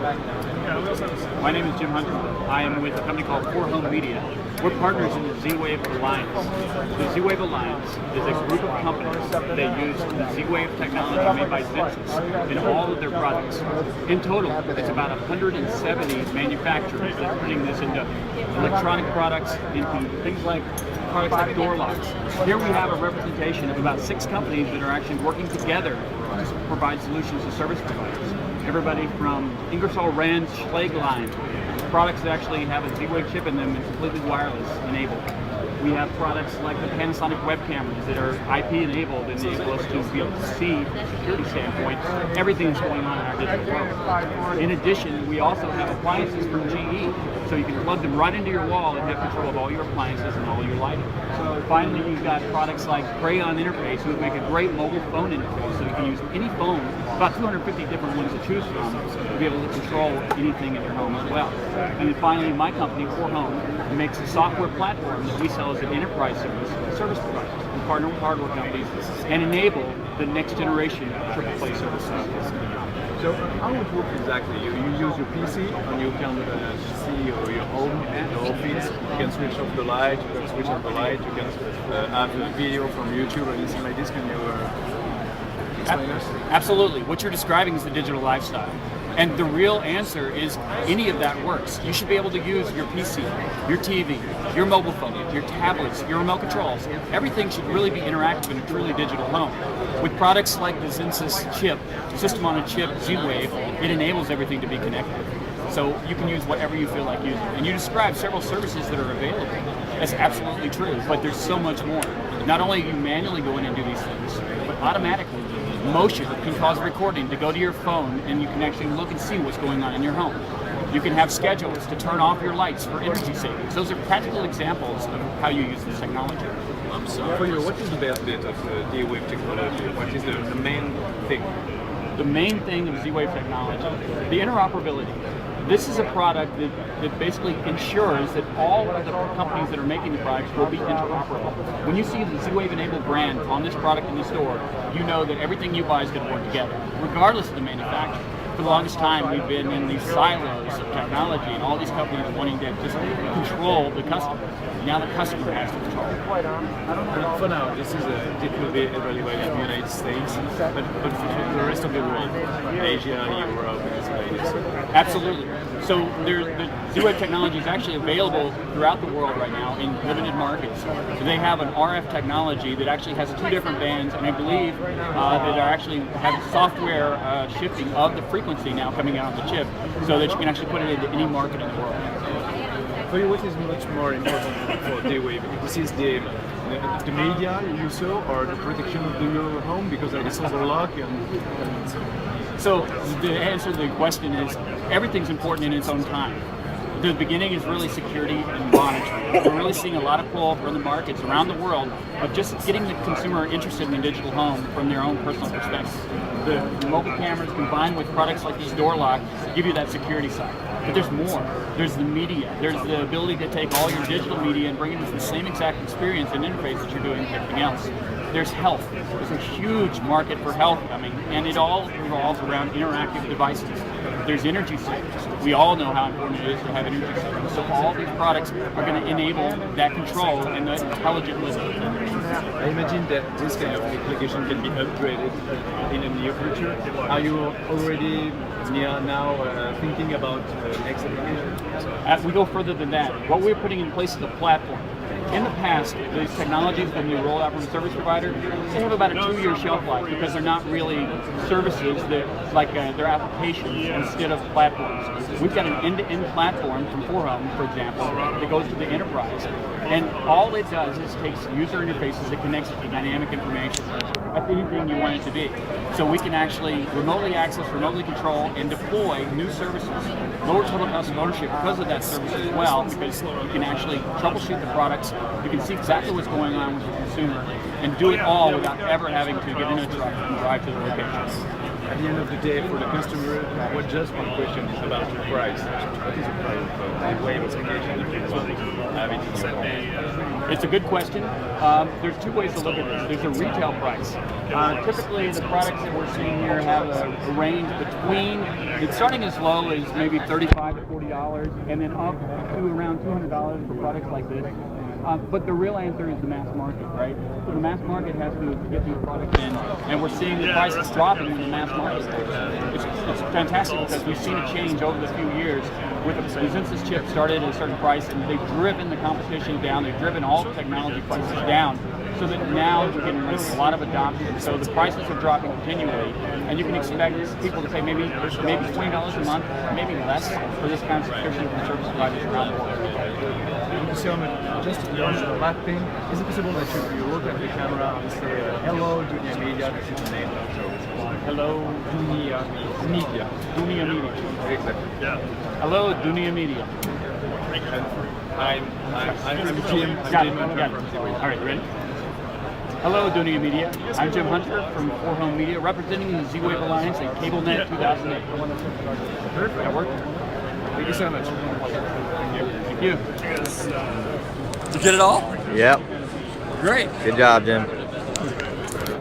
My name is Jim Hunter. I am with a company called For Home Media. We're partners in the Z-Wave Alliance. The Z-Wave Alliance is a group of companies that use the Z-Wave technology made by Zensus in all of their products. In total, it's about 170 manufacturers that are putting this into electronic products, into things like products like door locks. Here we have a representation of about 6 companies that are actually working together to provide solutions to service providers. Everybody from Ingersoll Rand's Schlage line, products that actually have a Z-Wave chip in them and completely wireless enabled. We have products like the Panasonic web cameras that are IP enabled and enable us to be able to see from a security standpoint everything that's going on in our digital world. In addition, we also have appliances from GE, so you can plug them right into your wall and have control of all your appliances and all your lighting. Finally, you've got products like Crayon Interface, who make a great mobile phone interface, so you can use any phone, about 250 different ones to choose from, to be able to control anything in your home as well. And then finally, my company, For Home, makes a software platform that we sell as an enterprise service provider. We partner with hardware companies and enable the next generation of triple play services. So how it works exactly? You use your PC and you can see your home and your office. You can switch off the light, you can switch on the light, you can have a video from YouTube or anything like this. Can you explain us? Absolutely. What you're describing is the digital lifestyle. And the real answer is any of that works. You should be able to use your PC, your TV, your mobile phone, your tablets, your remote controls. Everything should really be interactive in a truly digital home. With products like the Zensus chip, system on a chip, Z-Wave, it enables everything to be connected. So you can use whatever you feel like using. And you described several services that are available. That's absolutely true, but there's so much more. Not only do you manually go in and do these things, but automatically. Motion can cause recording to go to your phone, and you can actually look and see what's going on in your home. You can have schedules to turn off your lights for energy savings. Those are practical examples of how you use this technology. So for you, what is the best bit of Z-Wave technology? What is the main thing? The main thing of Z-Wave technology, the interoperability. This is a product that basically ensures that all of the companies that are making the products will be interoperable. When you see the Z-Wave enabled brand on this product in the store, you know that everything you buy is going to work together, regardless of the manufacturer. For the longest time, we've been in these silos of technology and all these companies wanting to just control the customer. Now the customer has to control it. For now, this is it will be evaluated in the United States, but for the rest of the world, Asia, Europe, and absolutely. So the Z-Wave technology is actually available throughout the world right now in limited markets. So they have an RF technology that actually has 2 different bands, and I believe that are actually have software shifting of the frequency now coming out of the chip, so that you can actually put it into any market in the world. For you, what is much more important for Z-Wave? This is the media you saw, or the protection of your home, because it's a lock So the answer to the question is everything's important in its own time. The beginning is really security and monitoring. We're really seeing a lot of pull from the markets around the world of just getting the consumer interested in the digital home from their own personal perspective. The mobile cameras combined with products like these door locks give you that security side. But there's more. There's the media. There's the ability to take all your digital media and bring it into the same exact experience and interface that you're doing with everything else. There's health. There's a huge market for health coming, and it all revolves around interactive devices. There's energy savings. We all know how important it is to have energy savings. So all these products are going to enable that control and that intelligent living. I imagine that this kind of application can be upgraded in the near future. Are you already now thinking about next application? As we go further than that, what we're putting in place is a platform. In the past, these technologies, when we roll out from a service provider, they have about a 2-year shelf life because they're not really services that, like they're applications instead of platforms. We've got an end-to-end platform from For Home, for example, that goes to the enterprise. And all it does is takes user interfaces that connects it to dynamic information of anything you want it to be. So we can actually remotely access, remotely control, and deploy new services. Lower total cost of ownership because of that service as well, because you can actually troubleshoot the products, you can see exactly what's going on with the consumer, and do it all without ever having to get in a truck and drive to the location. at the end of the day, for the customer, what just one question is about the price. What is the price of the Zwave application if you want to have it in your home? It's a good question. There's two ways to look at this. There's a retail price. Typically, the products that we're seeing here have a range between, it's starting as low as maybe $35 to $40, and then up to around $200 for products like this. But the real answer is the mass market, right? So the mass market has to get these products in, and we're seeing the prices dropping in the mass market. It's fantastic because we've seen a change over the few years. Since this chip started at a certain price, and they've driven the competition down, they've driven all the technology prices down, so that now we're getting a lot of adoption. So the prices are dropping continually, and you can expect people to pay maybe $20 a month, maybe less, for this kind of subscription from service providers around the world. Thank you so much. Just one last thing. Is it possible that you look at the camera and say, hello, Dunia Media, this is the name of the show. Hello, Dunia Media. Dunia Media. Exactly. Yeah. Hello, Dunia Media. I'm Jim. Got it. All right, ready? Hello, Dunia Media. I'm Jim Hunter from 4Home Media, representing the Z-Wave Alliance and CableNet2008. Perfect. That worked? Thank you so much. Thank you. You get it all? Yep. Great. Good job, Jim.